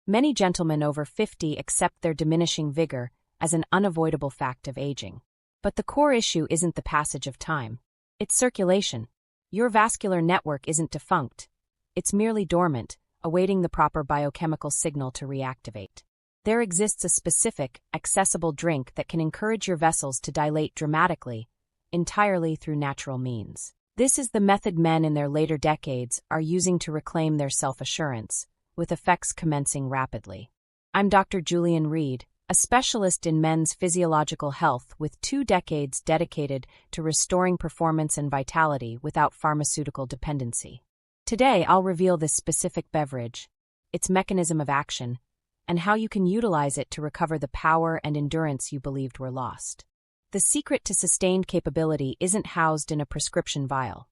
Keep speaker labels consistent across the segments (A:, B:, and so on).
A: Many gentlemen over 50 accept their diminishing vigor as an unavoidable fact of aging. But the core issue isn't the passage of time. It's circulation. Your vascular network isn't defunct. It's merely dormant, awaiting the proper biochemical signal to reactivate. There exists a specific, accessible drink that can encourage your vessels to dilate dramatically, entirely through natural means. This is the method men in their later decades are using to reclaim their self-assurance, with effects commencing rapidly. I'm Dr. Julian Reed, a specialist in men's physiological health with 2 decades dedicated to restoring performance and vitality without pharmaceutical dependency. Today, I'll reveal this specific beverage, its mechanism of action, and how you can utilize it to recover the power and endurance you believed were lost. The secret to sustained capability isn't housed in a prescription vial.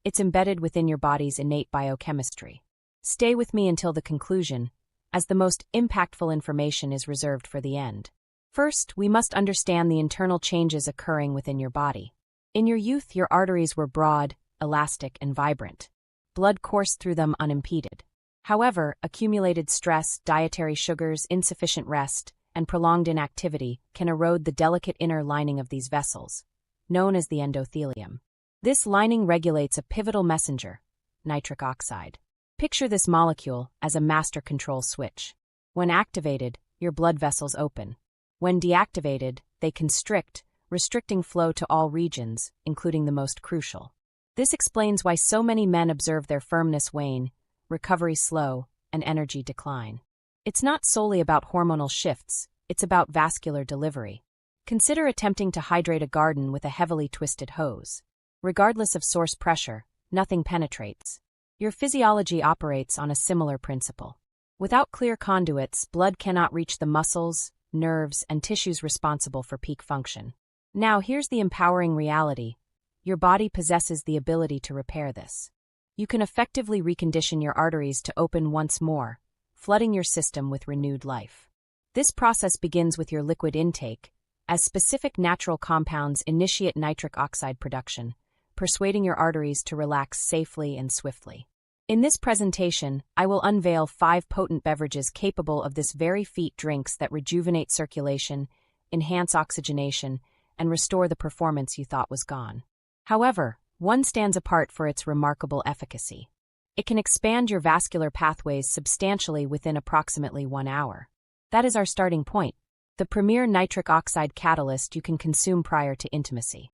A: It's embedded within your body's innate biochemistry. Stay with me until the conclusion, as the most impactful information is reserved for the end. First, we must understand the internal changes occurring within your body. In your youth, your arteries were broad, elastic, and vibrant. Blood coursed through them unimpeded. However, accumulated stress, dietary sugars, insufficient rest, and prolonged inactivity can erode the delicate inner lining of these vessels, known as the endothelium. This lining regulates a pivotal messenger, nitric oxide. Picture this molecule as a master control switch. When activated, your blood vessels open. When deactivated, they constrict, restricting flow to all regions, including the most crucial. This explains why so many men observe their firmness wane, recovery slow, and energy decline. It's not solely about hormonal shifts, it's about vascular delivery. Consider attempting to hydrate a garden with a heavily twisted hose. Regardless of source pressure, nothing penetrates. Your physiology operates on a similar principle. Without clear conduits, blood cannot reach the muscles, nerves, and tissues responsible for peak function. Now, here's the empowering reality. Your body possesses the ability to repair this. You can effectively recondition your arteries to open once more, flooding your system with renewed life. This process begins with your liquid intake, as specific natural compounds initiate nitric oxide production, persuading your arteries to relax safely and swiftly. In this presentation, I will unveil 5 potent beverages capable of this very feat: drinks that rejuvenate circulation, enhance oxygenation, and restore the performance you thought was gone. However, one stands apart for its remarkable efficacy. It can expand your vascular pathways substantially within approximately 1 hour. That is our starting point, the premier nitric oxide catalyst you can consume prior to intimacy.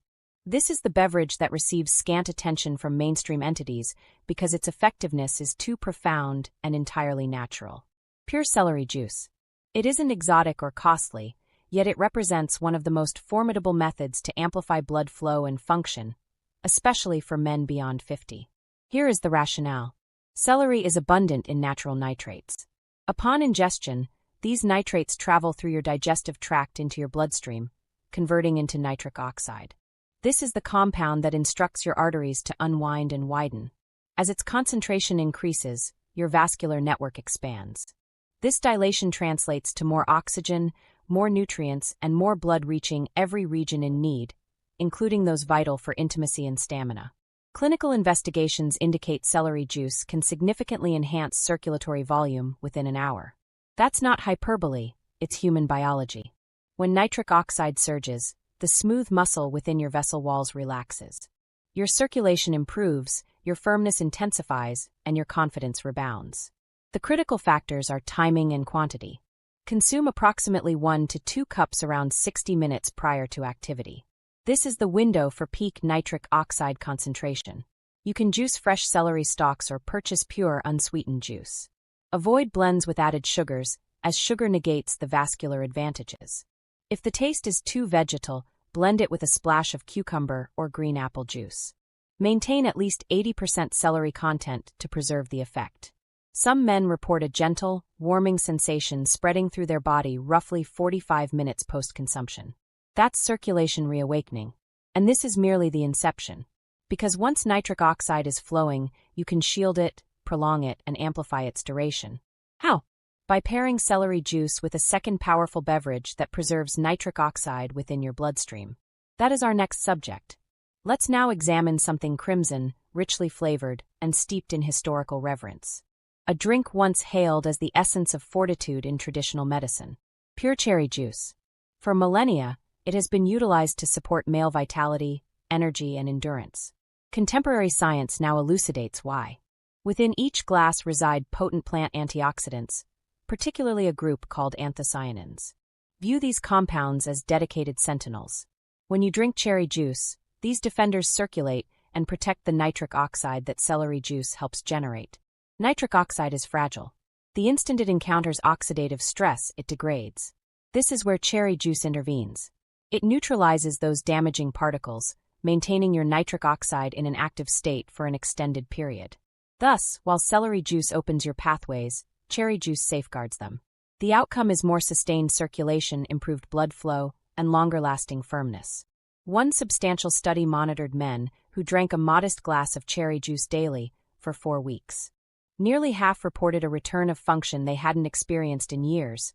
A: This is the beverage that receives scant attention from mainstream entities because its effectiveness is too profound and entirely natural. Pure celery juice. It isn't exotic or costly, yet it represents one of the most formidable methods to amplify blood flow and function, especially for men beyond 50. Here is the rationale. Celery is abundant in natural nitrates. Upon ingestion, these nitrates travel through your digestive tract into your bloodstream, converting into nitric oxide. This is the compound that instructs your arteries to unwind and widen. As its concentration increases, your vascular network expands. This dilation translates to more oxygen, more nutrients, and more blood reaching every region in need, including those vital for intimacy and stamina. Clinical investigations indicate celery juice can significantly enhance circulatory volume within an hour. That's not hyperbole, it's human biology. When nitric oxide surges, the smooth muscle within your vessel walls relaxes. Your circulation improves, your firmness intensifies, and your confidence rebounds. The critical factors are timing and quantity. Consume approximately 1 to 2 cups around 60 minutes prior to activity. This is the window for peak nitric oxide concentration. You can juice fresh celery stalks or purchase pure unsweetened juice. Avoid blends with added sugars, as sugar negates the vascular advantages. If the taste is too vegetal, blend it with a splash of cucumber or green apple juice. Maintain at least 80% celery content to preserve the effect. Some men report a gentle, warming sensation spreading through their body roughly 45 minutes post-consumption. That's circulation reawakening. And this is merely the inception. Because once nitric oxide is flowing, you can shield it, prolong it, and amplify its duration. How? By pairing celery juice with a second powerful beverage that preserves nitric oxide within your bloodstream. That is our next subject. Let's now examine something crimson, richly flavored, and steeped in historical reverence. a drink once hailed as the essence of fortitude in traditional medicine. Pure cherry juice. For millennia, it has been utilized to support male vitality, energy, and endurance. Contemporary science now elucidates why. Within each glass reside potent plant antioxidants, particularly a group called anthocyanins. View these compounds as dedicated sentinels. When you drink cherry juice, these defenders circulate and protect the nitric oxide that celery juice helps generate. Nitric oxide is fragile. The instant it encounters oxidative stress, it degrades. This is where cherry juice intervenes. It neutralizes those damaging particles, maintaining your nitric oxide in an active state for an extended period. Thus, while celery juice opens your pathways, cherry juice safeguards them. The outcome is more sustained circulation, improved blood flow, and longer-lasting firmness. One substantial study monitored men who drank a modest glass of cherry juice daily for 4 weeks. Nearly half reported a return of function they hadn't experienced in years,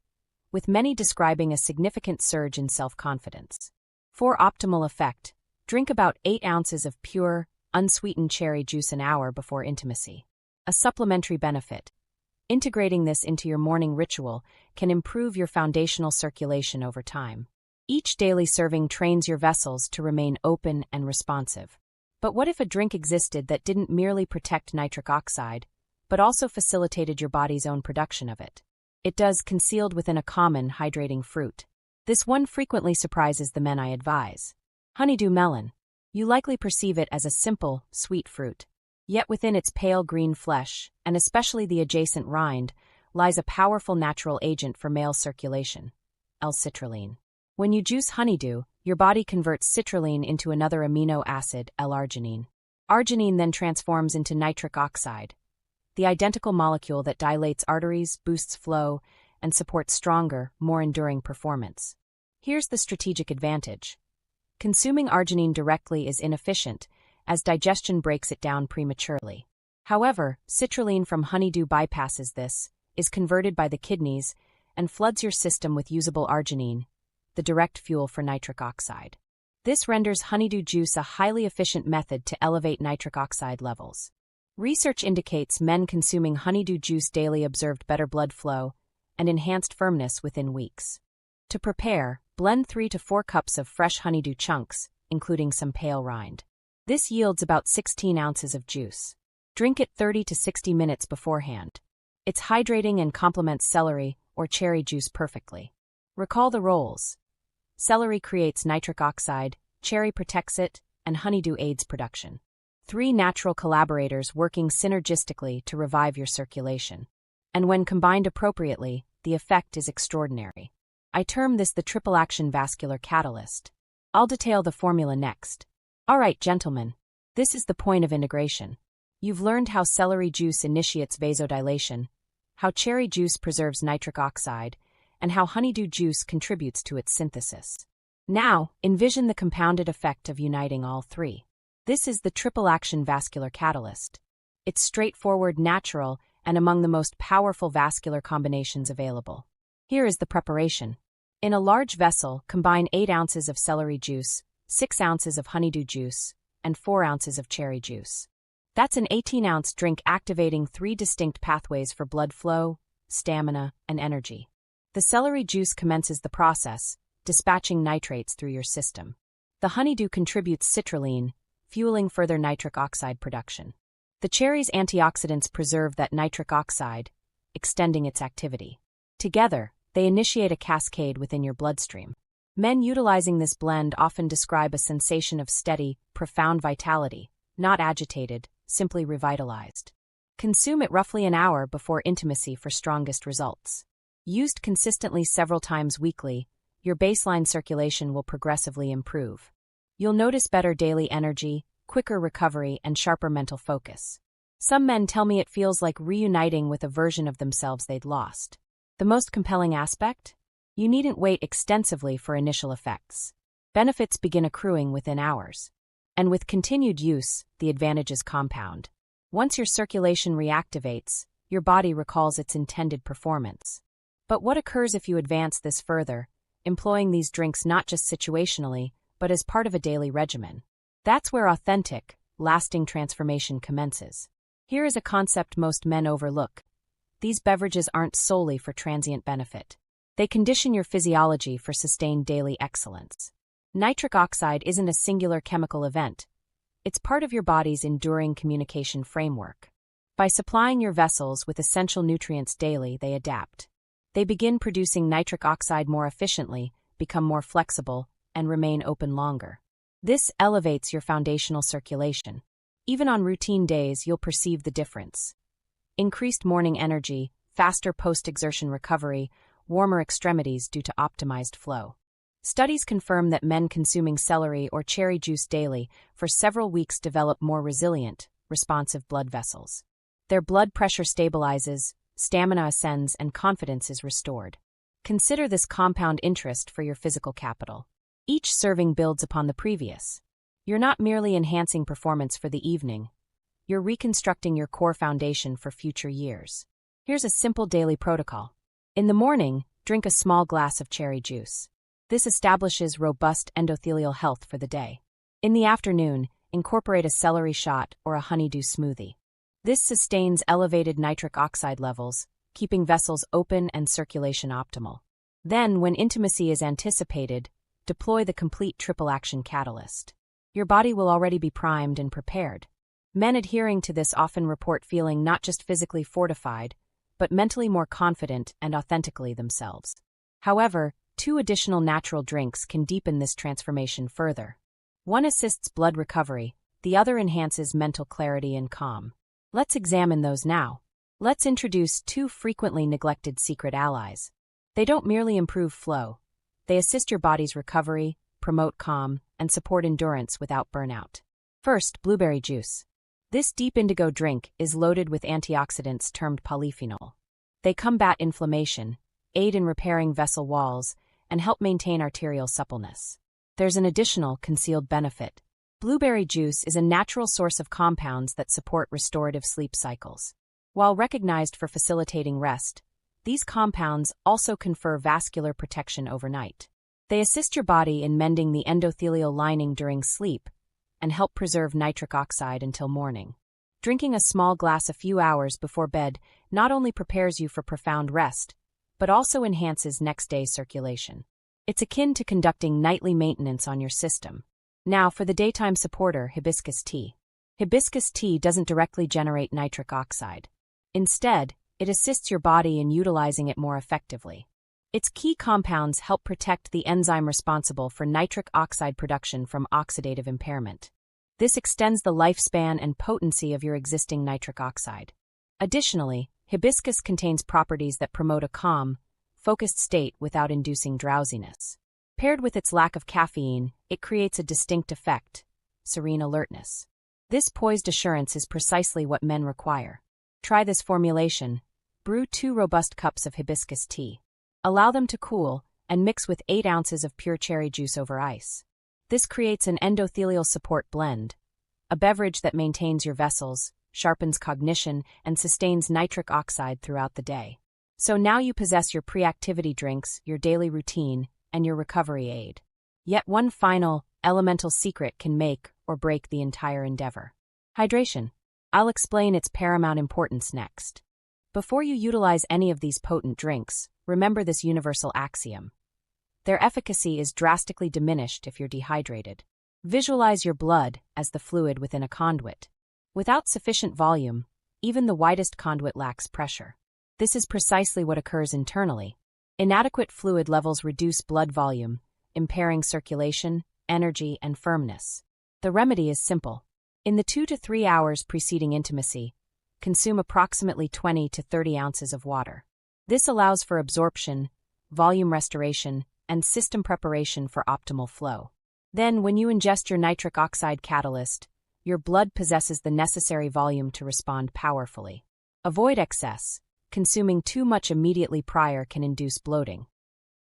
A: with many describing a significant surge in self-confidence. For optimal effect, drink about 8 ounces of pure, unsweetened cherry juice an hour before intimacy. A supplementary benefit. Integrating this into your morning ritual can improve your foundational circulation over time. Each daily serving trains your vessels to remain open and responsive. But what if a drink existed that didn't merely protect nitric oxide, but also facilitated your body's own production of it? It does, concealed within a common, hydrating fruit. This one frequently surprises the men I advise. Honeydew melon. You likely perceive it as a simple, sweet fruit. Yet within its pale green flesh, and especially the adjacent rind, lies a powerful natural agent for male circulation, L-citrulline. When you juice honeydew, your body converts citrulline into another amino acid, L-arginine. Arginine then transforms into nitric oxide, the identical molecule that dilates arteries, boosts flow, and supports stronger, more enduring performance. Here's the strategic advantage. Consuming arginine directly is inefficient, as digestion breaks it down prematurely. However, citrulline from honeydew bypasses this, is converted by the kidneys, and floods your system with usable arginine, the direct fuel for nitric oxide. This renders honeydew juice a highly efficient method to elevate nitric oxide levels. Research indicates men consuming honeydew juice daily observed better blood flow and enhanced firmness within weeks. To prepare, blend 3 to 4 cups of fresh honeydew chunks, including some pale rind. This yields about 16 ounces of juice. Drink it 30 to 60 minutes beforehand. It's hydrating and complements celery or cherry juice perfectly. Recall the roles. Celery creates nitric oxide, cherry protects it, and honeydew aids production. 3 natural collaborators working synergistically to revive your circulation. And when combined appropriately, the effect is extraordinary. I term this the triple-action vascular catalyst. I'll detail the formula next. Alright, gentlemen, this is the point of integration. You've learned how celery juice initiates vasodilation, how cherry juice preserves nitric oxide, and how honeydew juice contributes to its synthesis. Now, envision the compounded effect of uniting all 3. This is the triple-action vascular catalyst. It's straightforward, natural, and among the most powerful vascular combinations available. Here is the preparation. In a large vessel, combine 8 ounces of celery juice, 6 ounces of honeydew juice, and 4 ounces of cherry juice. That's an 18-ounce drink activating 3 distinct pathways for blood flow, stamina, and energy. The celery juice commences the process, dispatching nitrates through your system. The honeydew contributes citrulline, fueling further nitric oxide production. The cherry's antioxidants preserve that nitric oxide, extending its activity. Together, they initiate a cascade within your bloodstream. Men utilizing this blend often describe a sensation of steady, profound vitality, not agitated, simply revitalized. Consume it roughly an hour before intimacy for strongest results. Used consistently several times weekly, your baseline circulation will progressively improve. You'll notice better daily energy, quicker recovery, and sharper mental focus. Some men tell me it feels like reuniting with a version of themselves they'd lost. The most compelling aspect? You needn't wait extensively for initial effects. Benefits begin accruing within hours. And with continued use, the advantages compound. Once your circulation reactivates, your body recalls its intended performance. But what occurs if you advance this further, employing these drinks not just situationally, but as part of a daily regimen? That's where authentic, lasting transformation commences. Here is a concept most men overlook: these beverages aren't solely for transient benefit. They condition your physiology for sustained daily excellence. Nitric oxide isn't a singular chemical event. It's part of your body's enduring communication framework. By supplying your vessels with essential nutrients daily, they adapt. They begin producing nitric oxide more efficiently, become more flexible, and remain open longer. This elevates your foundational circulation. Even on routine days, you'll perceive the difference. Increased morning energy, faster post-exertion recovery, warmer extremities due to optimized flow. Studies confirm that men consuming celery or cherry juice daily for several weeks develop more resilient, responsive blood vessels. Their blood pressure stabilizes, stamina ascends, and confidence is restored. Consider this compound interest for your physical capital. Each serving builds upon the previous. You're not merely enhancing performance for the evening. You're reconstructing your core foundation for future years. Here's a simple daily protocol. In the morning, drink a small glass of cherry juice. This establishes robust endothelial health for the day. In the afternoon, incorporate a celery shot or a honeydew smoothie. This sustains elevated nitric oxide levels, keeping vessels open and circulation optimal. Then, when intimacy is anticipated, deploy the complete triple-action catalyst. Your body will already be primed and prepared. Men adhering to this often report feeling not just physically fortified, but mentally more confident and authentically themselves. However, 2 additional natural drinks can deepen this transformation further. One assists blood recovery, the other enhances mental clarity and calm. Let's examine those now. Let's introduce 2 frequently neglected secret allies. They don't merely improve flow. They assist your body's recovery, promote calm, and support endurance without burnout. First, blueberry juice. This deep indigo drink is loaded with antioxidants termed polyphenol. They combat inflammation, aid in repairing vessel walls, and help maintain arterial suppleness. There's an additional concealed benefit. Blueberry juice is a natural source of compounds that support restorative sleep cycles. While recognized for facilitating rest, these compounds also confer vascular protection overnight. They assist your body in mending the endothelial lining during sleep and help preserve nitric oxide until morning. Drinking a small glass a few hours before bed not only prepares you for profound rest, but also enhances next day's circulation. It's akin to conducting nightly maintenance on your system. Now for the daytime supporter, hibiscus tea. Hibiscus tea doesn't directly generate nitric oxide. Instead, it assists your body in utilizing it more effectively. Its key compounds help protect the enzyme responsible for nitric oxide production from oxidative impairment. This extends the lifespan and potency of your existing nitric oxide. Additionally, hibiscus contains properties that promote a calm, focused state without inducing drowsiness. Paired with its lack of caffeine, it creates a distinct effect: serene alertness. This poised assurance is precisely what men require. Try this formulation. Brew 2 robust cups of hibiscus tea. Allow them to cool, and mix with 8 ounces of pure cherry juice over ice. This creates an endothelial support blend, a beverage that maintains your vessels, sharpens cognition, and sustains nitric oxide throughout the day. So now you possess your pre-activity drinks, your daily routine, and your recovery aid. Yet one final, elemental secret can make or break the entire endeavor: hydration. I'll explain its paramount importance next. Before you utilize any of these potent drinks, remember this universal axiom: their efficacy is drastically diminished if you're dehydrated. Visualize your blood as the fluid within a conduit. Without sufficient volume, even the widest conduit lacks pressure. This is precisely what occurs internally. Inadequate fluid levels reduce blood volume, impairing circulation, energy, and firmness. The remedy is simple. In the 2 to 3 hours preceding intimacy, consume approximately 20 to 30 ounces of water. This allows for absorption, volume restoration, and system preparation for optimal flow. Then, when you ingest your nitric oxide catalyst, your blood possesses the necessary volume to respond powerfully. Avoid excess. Consuming too much immediately prior can induce bloating.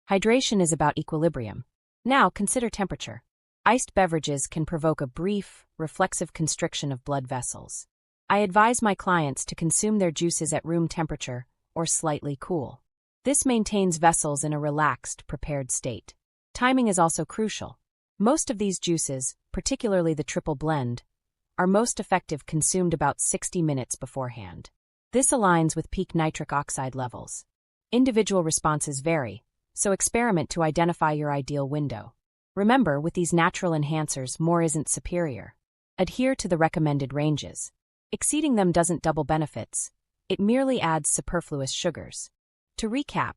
A: Hydration is about equilibrium. Now consider temperature. Iced beverages can provoke a brief, reflexive constriction of blood vessels. I advise my clients to consume their juices at room temperature or slightly cool. This maintains vessels in a relaxed, prepared state. Timing is also crucial. Most of these juices, particularly the triple blend, are most effective consumed about 60 minutes beforehand. This aligns with peak nitric oxide levels. Individual responses vary, so experiment to identify your ideal window. Remember, with these natural enhancers, more isn't superior. Adhere to the recommended ranges. Exceeding them doesn't double benefits, it merely adds superfluous sugars. To recap,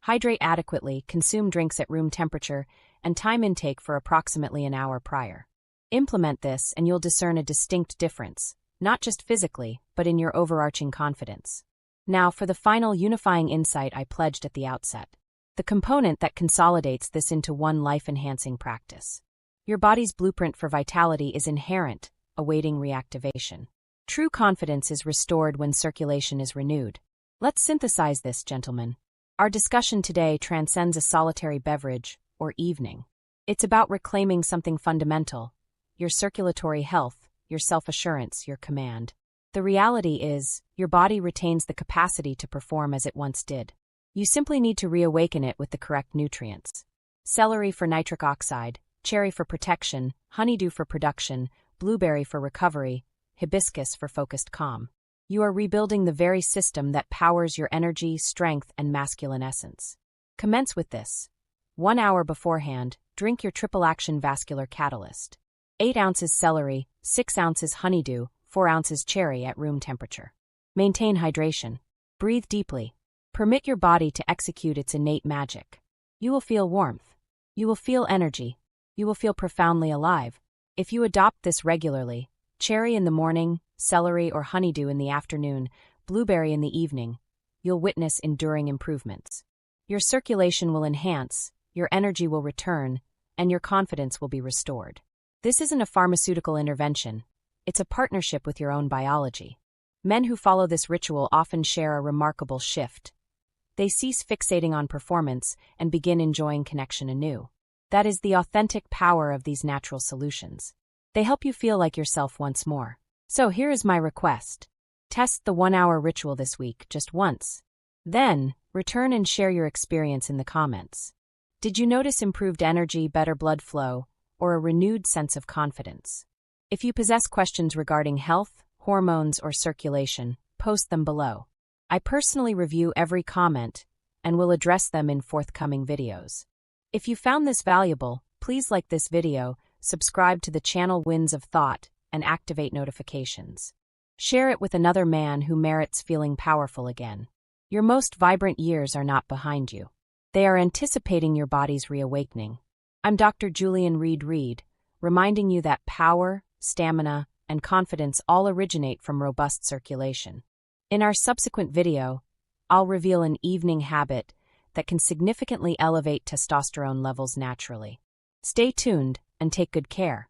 A: hydrate adequately, consume drinks at room temperature, and time intake for approximately an hour prior. Implement this and you'll discern a distinct difference, not just physically, but in your overarching confidence. Now for the final unifying insight I pledged at the outset. The component that consolidates this into one life-enhancing practice. Your body's blueprint for vitality is inherent, awaiting reactivation. True confidence is restored when circulation is renewed. Let's synthesize this, gentlemen. Our discussion today transcends a solitary beverage or evening. It's about reclaiming something fundamental: your circulatory health, your self-assurance, your command. The reality is, your body retains the capacity to perform as it once did. You simply need to reawaken it with the correct nutrients. Celery for nitric oxide, cherry for protection, honeydew for production, blueberry for recovery, hibiscus for focused calm. You are rebuilding the very system that powers your energy, strength, and masculine essence. Commence with this. 1 hour beforehand, drink your triple-action vascular catalyst. 8 ounces celery, 6 ounces honeydew, 4 ounces cherry at room temperature. Maintain hydration. Breathe deeply. Permit your body to execute its innate magic. You will feel warmth. You will feel energy. You will feel profoundly alive. If you adopt this regularly, cherry in the morning, celery or honeydew in the afternoon, blueberry in the evening, you'll witness enduring improvements. Your circulation will enhance, your energy will return, and your confidence will be restored. This isn't a pharmaceutical intervention. It's a partnership with your own biology. Men who follow this ritual often share a remarkable shift. They cease fixating on performance and begin enjoying connection anew. That is the authentic power of these natural solutions. They help you feel like yourself once more. So here is my request. Test the 1-hour ritual this week, just once. Then, return and share your experience in the comments. Did you notice improved energy, better blood flow, or a renewed sense of confidence? If you possess questions regarding health, hormones, or circulation, post them below. I personally review every comment and will address them in forthcoming videos. If you found this valuable, please like this video, subscribe to the channel Winds of Thought, and activate notifications. Share it with another man who merits feeling powerful again. Your most vibrant years are not behind you. They are anticipating your body's reawakening. I'm Dr. Julian Reed, reminding you that power, stamina, and confidence all originate from robust circulation. In our subsequent video, I'll reveal an evening habit that can significantly elevate testosterone levels naturally. Stay tuned and take good care.